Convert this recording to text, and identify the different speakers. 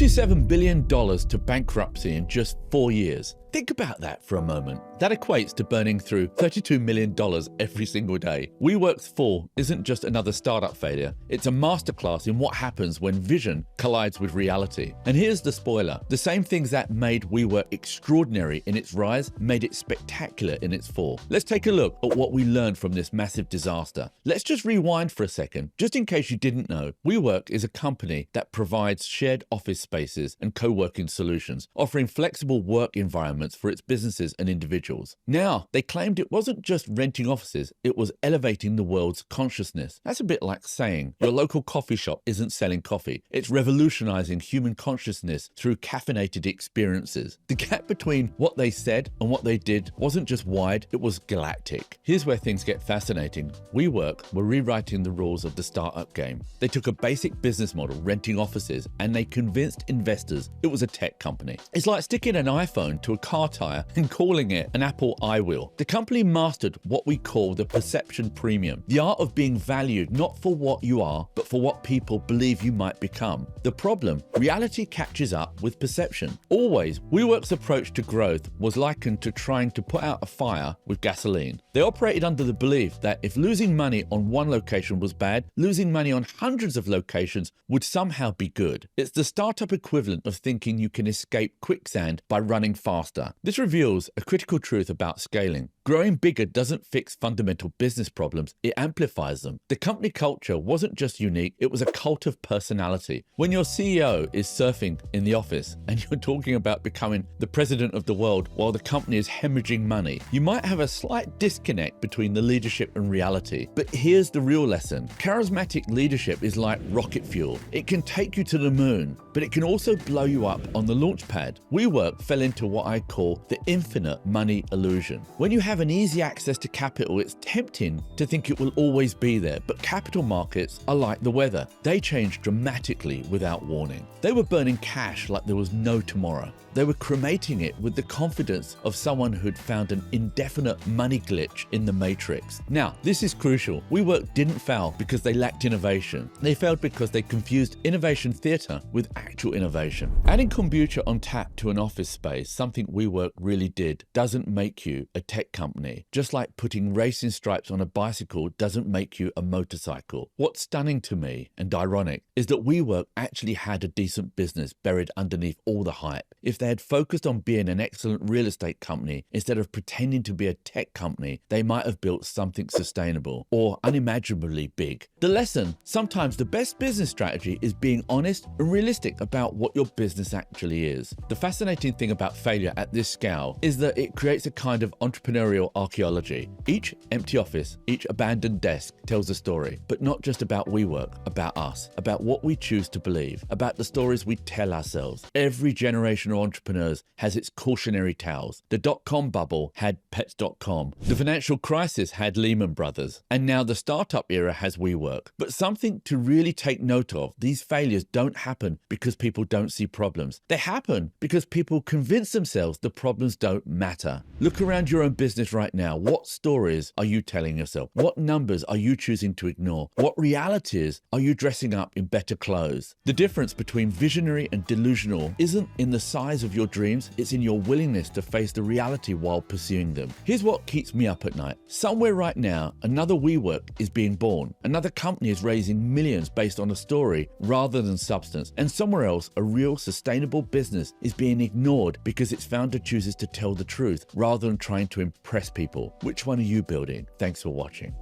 Speaker 1: $47 billion to bankruptcy in just 4 years. Think about that for a moment. That equates to burning through $32 million every single day. WeWork's fall isn't just another startup failure. It's a masterclass in what happens when vision collides with reality. And here's the spoiler. The same things that made WeWork extraordinary in its rise made it spectacular in its fall. Let's take a look at what we learned from this massive disaster. Let's just rewind for a second. Just in case you didn't know, WeWork is a company that provides shared office spaces and co-working solutions, offering flexible work environments for its businesses and individuals. Now, they claimed it wasn't just renting offices, it was elevating the world's consciousness. That's a bit like saying your local coffee shop isn't selling coffee. It's revolutionizing human consciousness through caffeinated experiences. The gap between what they said and what they did wasn't just wide, it was galactic. Here's where things get fascinating. WeWork were rewriting the rules of the startup game. They took a basic business model, renting offices, and they convinced investors it was a tech company. It's like sticking an iPhone to a car tire and calling it an Apple iWheel. The company mastered what we call the perception premium, the art of being valued not for what you are, but for what people believe you might become. The problem, reality catches up with perception. Always, WeWork's approach to growth was likened to trying to put out a fire with gasoline. They operated under the belief that if losing money on one location was bad, losing money on hundreds of locations would somehow be good. It's the startup equivalent of thinking you can escape quicksand by running faster. This reveals a critical truth about scaling. Growing bigger doesn't fix fundamental business problems, it amplifies them. The company culture wasn't just unique, it was a cult of personality. When your CEO is surfing in the office and you're talking about becoming the president of the world while the company is hemorrhaging money, you might have a slight disconnect between the leadership and reality. But here's the real lesson. Charismatic leadership is like rocket fuel. It can take you to the moon, but it can also blow you up on the launch pad. WeWork fell into what I call the infinite money illusion. When you have an easy access to capital, it's tempting to think it will always be there, but capital markets are like the weather. They change dramatically without warning. They were burning cash like there was no tomorrow. They were cremating it with the confidence of someone who'd found an indefinite money glitch in the matrix. Now, this is crucial. WeWork didn't fail because they lacked innovation. They failed because they confused innovation theater with actual innovation. Adding kombucha on tap to an office space, something WeWork really did, doesn't make you a tech company. Just like putting racing stripes on a bicycle doesn't make you a motorcycle. What's stunning to me and ironic is that WeWork actually had a decent business buried underneath all the hype. If they had focused on being an excellent real estate company instead of pretending to be a tech company, they might have built something sustainable or unimaginably big. The lesson, sometimes the best business strategy is being honest and realistic about what your business actually is. The fascinating thing about failure at this scale is that it creates a kind of entrepreneurial archaeology. Each empty office, each abandoned desk tells a story, but not just about WeWork, about us, about what we choose to believe, about the stories we tell ourselves. Every generation of entrepreneurs has its cautionary tales. The dot-com bubble had pets.com. The financial crisis had Lehman Brothers. And now the startup era has WeWork. But something to really take note of, these failures don't happen because people don't see problems. They happen because people convince themselves the problems don't matter. Look around your own business right now. What stories are you telling yourself? What numbers are you choosing to ignore? What realities are you dressing up in better clothes? The difference between visionary and delusional isn't in the size of your dreams, it's in your willingness to face the reality while pursuing them. Here's what keeps me up at night. Somewhere right now, another WeWork is being born. Another company is raising millions based on a story rather than substance. And somewhere else, a real sustainable business is being ignored because its founder chooses to tell the truth rather than trying to impress people. Which one are you building? Thanks for watching.